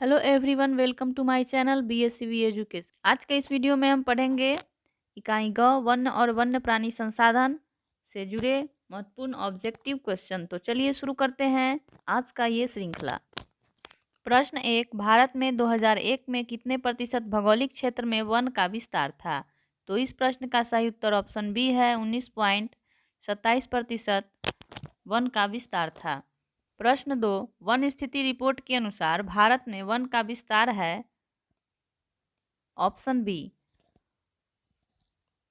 Hello everyone, welcome to my channel BSCV education. आज के इस वीडियो में हम पढ़ेंगे इकाई ग वन्य और वन्य प्राणी संसाधन से जुड़े महत्वपूर्ण ऑब्जेक्टिव क्वेश्चन। तो चलिए शुरू करते हैं आज का ये श्रृंखला। प्रश्न 1, भारत में 2001 में कितने प्रतिशत भौगोलिक क्षेत्र में वन का विस्तार था? तो इस प्रश्न का सही उत्तर ऑप्शन बी है, 19.27% वन का विस्तार था। प्रश्न 2, वन स्थिति रिपोर्ट के अनुसार भारत में वन का विस्तार है ऑप्शन बी,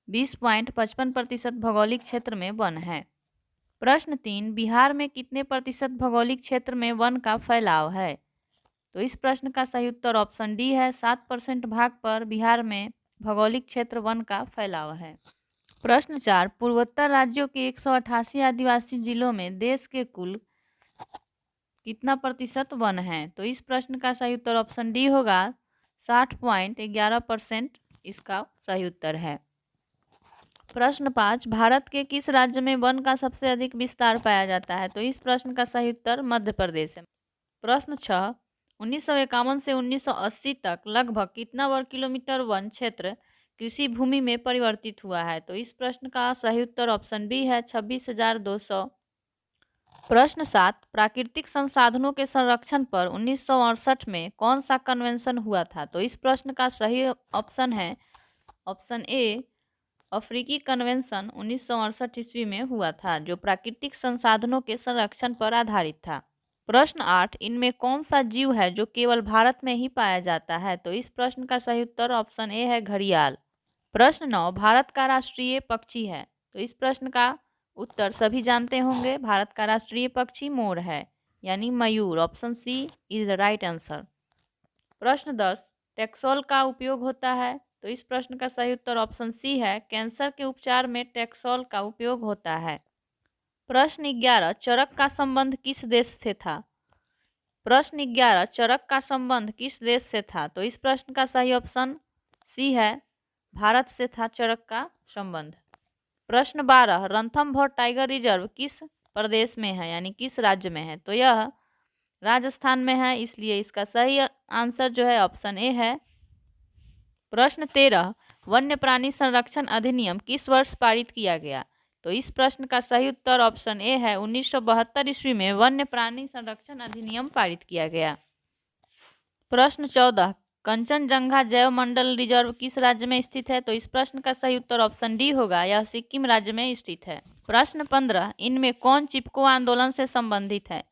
20.55% भौगोलिक क्षेत्र में वन है। प्रश्न 3, बिहार में कितने प्रतिशत भौगोलिक क्षेत्र में वन का फैलाव है? तो इस प्रश्न का सही उत्तर ऑप्शन डी है, 7% भाग पर बिहार में भौगोलिक क्षेत्र वन का फैलाव है। प्रश्न 4, पूर्वोत्तर राज्यों के 188 आदिवासी जिलों में देश के कुल कितना प्रतिशत वन है? तो इस प्रश्न का सही उत्तर ऑप्शन डी होगा, 60.11% इसका सही उत्तर है। प्रश्न 5, भारत के किस राज्य में वन का सबसे अधिक विस्तार पाया जाता है? तो इस प्रश्न का सही उत्तर मध्य प्रदेश है। प्रश्न 6, 1951 से 1980 तक लगभग कितना वर्ग किलोमीटर वन क्षेत्र कृषि भूमि में परिवर्तित हुआ है? तो इस प्रश्न का सही उत्तर ऑप्शन बी है, 26,200। प्रश्न 7, प्राकृतिक संसाधनों के संरक्षण पर 1968 में कौन सा कन्वेंशन हुआ था? तो इस प्रश्न का सही ऑप्शन है ऑप्शन ए, अफ्रीकी कन्वेंशन 1968 ईस्वी में हुआ था, जो प्राकृतिक संसाधनों के संरक्षण पर आधारित था। प्रश्न 8, इनमें कौन सा जीव है जो केवल भारत में ही पाया जाता है? तो इस प्रश्न का सही उत्तर ऑप्शन ए है, घड़ियाल। प्रश्न 9, भारत का राष्ट्रीय पक्षी है? तो इस प्रश्न का उत्तर सभी जानते होंगे, भारत का राष्ट्रीय पक्षी मोर है, यानी मयूर। Option C is the right answer. प्रश्न 10, टैक्सोल का उपयोग होता है? तो इस प्रश्न का सही उत्तर ऑप्शन सी है, कैंसर के उपचार में टैक्सोल का उपयोग होता है। प्रश्न 11, चरक का संबंध किस देश से था? प्रश्न 11, चरक का संबंध किस देश से था? तो इस प्रश्न का सही ऑप्शन सी है, भारत से था चरक का संबंध। प्रश्न 12, रणथंभौर टाइगर रिजर्व किस प्रदेश में है, यानी किस राज्य में है? तो यह राजस्थान में है, इसलिए इसका सही आंसर जो है ऑप्शन ए है। प्रश्न 13, वन्य प्राणी संरक्षण अधिनियम किस वर्ष पारित किया गया? तो इस प्रश्न का सही उत्तर ऑप्शन ए है, 1972 ईस्वी में वन्य प्राणी संरक्षण अधिनियम पारित किया गया। प्रश्न 14, कंचनजंगा जैव मंडल रिजर्व किस राज्य में स्थित है? तो इस प्रश्न का सही उत्तर ऑप्शन डी होगा, यह सिक्किम राज्य में स्थित है। प्रश्न 15, इनमें कौन चिपको आंदोलन से संबंधित है?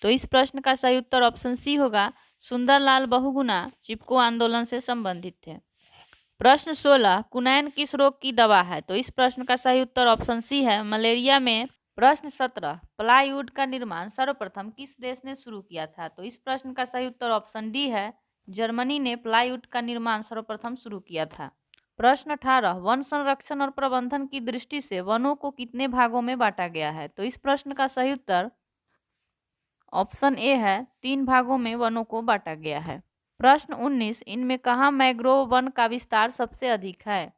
तो इस प्रश्न का सही उत्तर ऑप्शन सी होगा, सुंदरलाल बहुगुणा चिपको आंदोलन से संबंधित थे। प्रश्न 16, कुनैन किस रोग की दवा है? तो इस प्रश्न का सही उत्तर ऑप्शन सी है, मलेरिया में। प्रश्न 17, प्लाईवुड का निर्माण सर्वप्रथम किस देश ने शुरू किया था? तो इस प्रश्न का सही उत्तर ऑप्शन डी है, जर्मनी ने प्लाईवुड का निर्माण सर्वप्रथम शुरू किया था। प्रश्न 18, वन संरक्षण और प्रबंधन की दृष्टि से वनों को कितने भागों में बांटा गया है? तो इस प्रश्न का सही उत्तर ऑप्शन ए है, 3 भागों में वनों को बांटा गया है। प्रश्न 19, इनमें कहाँ मैंग्रोव वन का विस्तार सबसे अधिक है?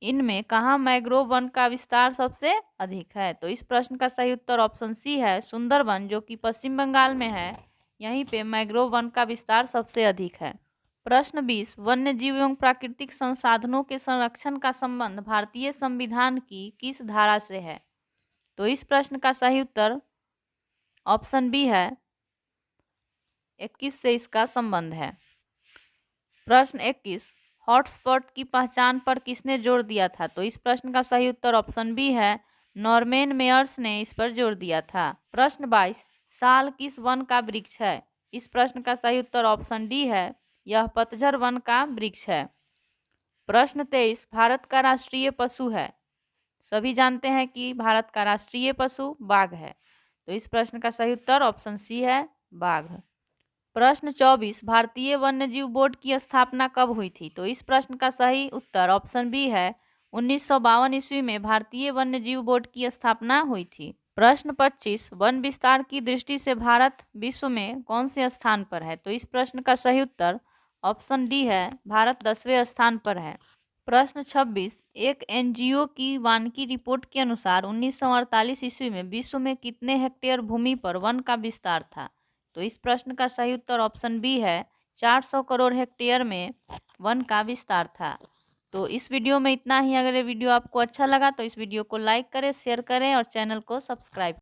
इनमें कहाँ मैंग्रोव वन का विस्तार सबसे अधिक है? तो इस प्रश्न का सही उत्तर ऑप्शन सी है, सुंदरबन, जो कि पश्चिम बंगाल में है, यहीं पे मैंग्रोव वन का विस्तार सबसे अधिक है। प्रश्न 20, वन्य जीव एवं प्राकृतिक संसाधनों के संरक्षण का संबंध भारतीय संविधान की किस धारा से है? तो इस प्रश्न का सही उत्तर ऑप्शन बी है, 21 से इसका संबंध है। प्रश्न 21, हॉटस्पॉट की पहचान पर किसने जोर दिया था? तो इस प्रश्न का सही उत्तर ऑप्शन बी है, नॉर्मन मेयर्स ने इस पर जोर दिया था। प्रश्न 22, साल किस वन का वृक्ष है? इस प्रश्न का सही उत्तर ऑप्शन डी है, यह पतझड़ वन का वृक्ष है। प्रश्न 23, भारत का राष्ट्रीय पशु है? सभी जानते हैं कि भारत का राष्ट्रीय पशु बाघ है, तो इस प्रश्न का सही उत्तर ऑप्शन सी है, बाघ। प्रश्न 24, भारतीय वन्यजीव बोर्ड की स्थापना कब हुई थी? तो इस प्रश्न का सही उत्तर ऑप्शन बी है, 1952 ईस्वी में भारतीय वन्यजीव बोर्ड की स्थापना हुई थी। प्रश्न 25, वन विस्तार की दृष्टि से भारत विश्व में कौन से स्थान पर है? तो इस प्रश्न का सही उत्तर ऑप्शन डी है, भारत 10वें स्थान पर है। प्रश्न 26, एक एनजीओ की वानिकी रिपोर्ट के अनुसार 1948 ईस्वी में विश्व में कितने हेक्टेयर भूमि पर वन का विस्तार था? तो इस प्रश्न का सही उत्तर ऑप्शन बी है, 400 करोड़ हेक्टेयर में वन का विस्तार था। तो इस वीडियो में इतना ही। अगर ये वीडियो आपको अच्छा लगा तो इस वीडियो को लाइक करें, शेयर करें और चैनल को सब्सक्राइब